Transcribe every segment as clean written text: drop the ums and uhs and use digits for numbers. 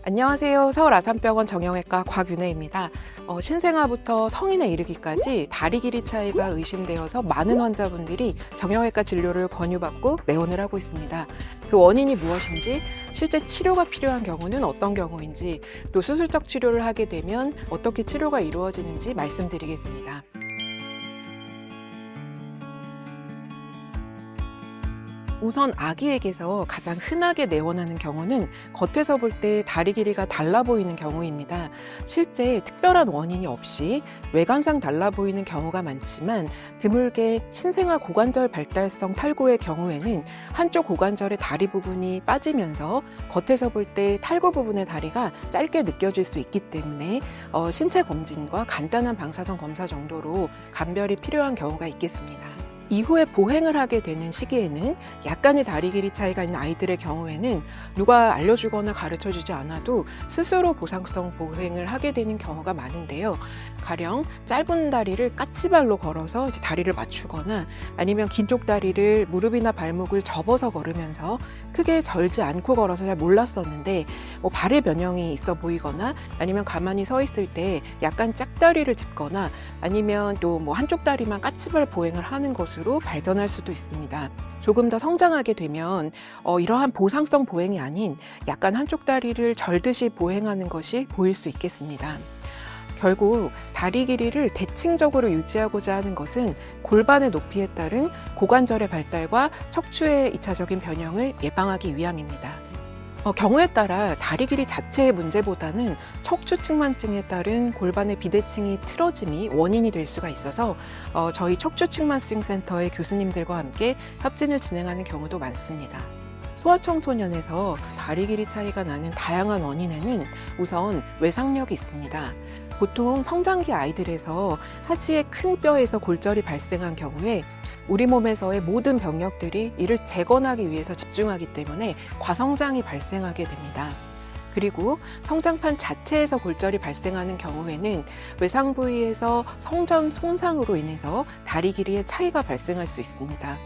안녕하세요. 서울 아산병원 정형외과 곽윤혜입니다. 신생아부터 성인에 이르기까지 다리 길이 차이가 의심되어서 많은 환자분들이 정형외과 진료를 권유받고 내원을 하고 있습니다. 그 원인이 무엇인지, 실제 치료가 필요한 경우는 어떤 경우인지, 또 수술적 치료를 하게 되면 어떻게 치료가 이루어지는지 말씀드리겠습니다. 우선 아기에게서 가장 흔하게 내원하는 경우는 겉에서 볼 때 다리 길이가 달라 보이는 경우입니다. 실제 특별한 원인이 없이 외관상 달라 보이는 경우가 많지만 드물게 신생아 고관절 발달성 탈구의 경우에는 한쪽 고관절의 다리 부분이 빠지면서 겉에서 볼 때 탈구 부분의 다리가 짧게 느껴질 수 있기 때문에 신체 검진과 간단한 방사선 검사 정도로 감별이 필요한 경우가 있겠습니다. 이후에 보행을 하게 되는 시기에는 약간의 다리 길이 차이가 있는 아이들의 경우에는 누가 알려주거나 가르쳐주지 않아도 스스로 보상성 보행을 하게 되는 경우가 많은데요. 가령 짧은 다리를 까치발로 걸어서 이제 다리를 맞추거나 아니면 긴 쪽 다리를 무릎이나 발목을 접어서 걸으면서 크게 절지 않고 걸어서 잘 몰랐었는데 발의 변형이 있어 보이거나 아니면 가만히 서 있을 때 약간 짝다리를 짚거나 아니면 또 한쪽 다리만 까치발 보행을 하는 것으로 발견할 수도 있습니다. 조금 더 성장하게 되면 이러한 보상성 보행이 아닌 약간 한쪽 다리를 절듯이 보행하는 것이 보일 수 있겠습니다. 결국 다리 길이를 대칭적으로 유지하고자 하는 것은 골반의 높이에 따른 고관절의 발달과 척추의 2차적인 변형을 예방하기 위함입니다. 경우에 따라 다리 길이 자체의 문제보다는 척추측만증에 따른 골반의 비대칭이 틀어짐이 원인이 될 수가 있어서 저희 척추측만증 센터의 교수님들과 함께 협진을 진행하는 경우도 많습니다. 소아청소년에서 다리 길이 차이가 나는 다양한 원인에는 우선 외상력이 있습니다. 보통 성장기 아이들에서 하지의 큰 뼈에서 골절이 발생한 경우에 우리 몸에서의 모든 병력들이 이를 재건하기 위해서 집중하기 때문에 과성장이 발생하게 됩니다. 그리고 성장판 자체에서 골절이 발생하는 경우에는 외상 부위에서 성전 손상으로 인해서 다리 길이의 차이가 발생할 수 있습니다.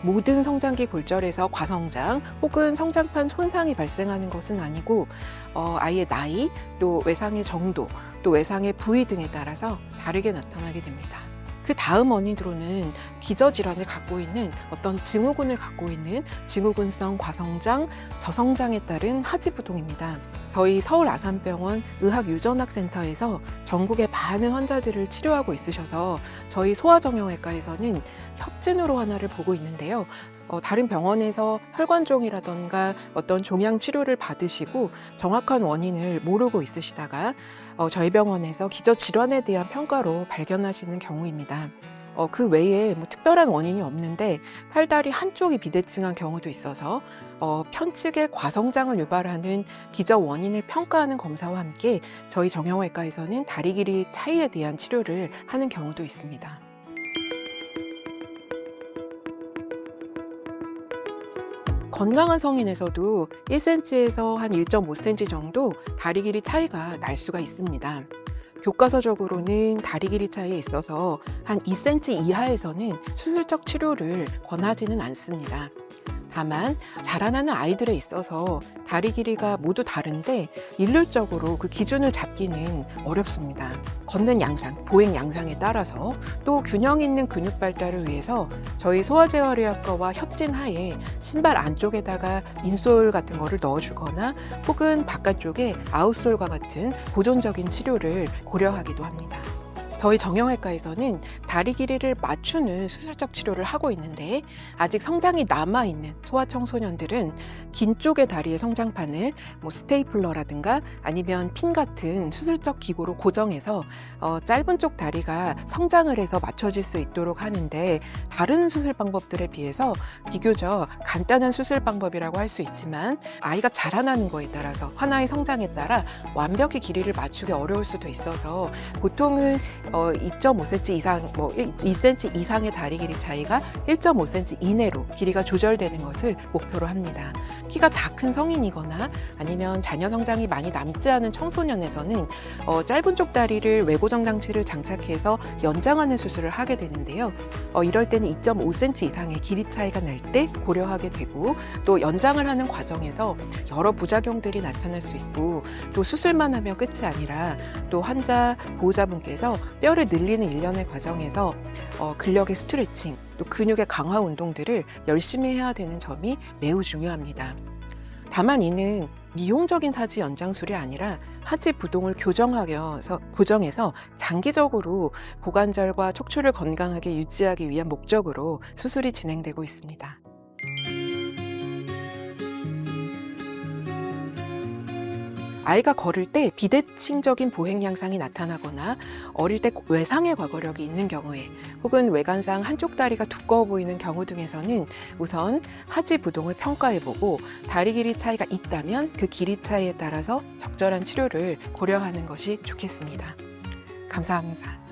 모든 성장기 골절에서 과성장 혹은 성장판 손상이 발생하는 것은 아니고 아이의 나이, 또 외상의 정도, 또 외상의 부위 등에 따라서 다르게 나타나게 됩니다. 그 다음 원인으로는 기저질환을 갖고 있는 어떤 증후군을 갖고 있는 증후군성 과성장, 저성장에 따른 하지부동입니다. 저희 서울 아산병원 의학유전학센터에서 전국의 많은 환자들을 치료하고 있으셔서 저희 소아정형외과에서는 협진으로 하나를 보고 있는데요. 다른 병원에서 혈관종이라던가 어떤 종양 치료를 받으시고 정확한 원인을 모르고 있으시다가 저희 병원에서 기저질환에 대한 평가로 발견하시는 경우입니다. 그 외에 특별한 원인이 없는데 팔다리 한쪽이 비대칭한 경우도 있어서 편측의 과성장을 유발하는 기저 원인을 평가하는 검사와 함께 저희 정형외과에서는 다리 길이 차이에 대한 치료를 하는 경우도 있습니다. 건강한 성인에서도 1cm에서 한 1.5cm 정도 다리 길이 차이가 날 수가 있습니다. 교과서적으로는 다리 길이 차이에 있어서 한 2cm 이하에서는 수술적 치료를 권하지는 않습니다. 다만 자라나는 아이들에 있어서 다리 길이가 모두 다른데 일률적으로 그 기준을 잡기는 어렵습니다. 걷는 양상, 보행 양상에 따라서 또 균형 있는 근육 발달을 위해서 저희 소아재활의학과와 협진하에 신발 안쪽에다가 인솔 같은 거를 넣어주거나 혹은 바깥쪽에 아웃솔과 같은 보존적인 치료를 고려하기도 합니다. 저희 정형외과에서는 다리 길이를 맞추는 수술적 치료를 하고 있는데 아직 성장이 남아있는 소아청소년들은 긴 쪽의 다리의 성장판을 스테이플러라든가 아니면 핀 같은 수술적 기구로 고정해서 짧은 쪽 다리가 성장을 해서 맞춰질 수 있도록 하는데 다른 수술 방법들에 비해서 비교적 간단한 수술 방법이라고 할 수 있지만 아이가 자라나는 거에 따라서 하나의 성장에 따라 완벽히 길이를 맞추기 어려울 수도 있어서 보통은 2.5cm 이상, 2cm 이상의 다리 길이 차이가 1.5cm 이내로 길이가 조절되는 것을 목표로 합니다. 키가 다 큰 성인이거나 아니면 자녀 성장이 많이 남지 않은 청소년에서는 짧은 쪽 다리를 외고정 장치를 장착해서 연장하는 수술을 하게 되는데요. 이럴 때는 2.5cm 이상의 길이 차이가 날 때 고려하게 되고, 또 연장을 하는 과정에서 여러 부작용들이 나타날 수 있고, 또 수술만 하면 끝이 아니라 또 환자 보호자분께서 뼈를 늘리는 일련의 과정에서 근력의 스트레칭, 또 근육의 강화 운동들을 열심히 해야 되는 점이 매우 중요합니다. 다만 이는 미용적인 하지 연장술이 아니라 하지 부동을 고정해서 장기적으로 고관절과 척추를 건강하게 유지하기 위한 목적으로 수술이 진행되고 있습니다. 아이가 걸을 때 비대칭적인 보행 양상이 나타나거나 어릴 때 외상의 과거력이 있는 경우에, 혹은 외관상 한쪽 다리가 두꺼워 보이는 경우 등에서는 우선 하지 부동을 평가해보고 다리 길이 차이가 있다면 그 길이 차이에 따라서 적절한 치료를 고려하는 것이 좋겠습니다. 감사합니다.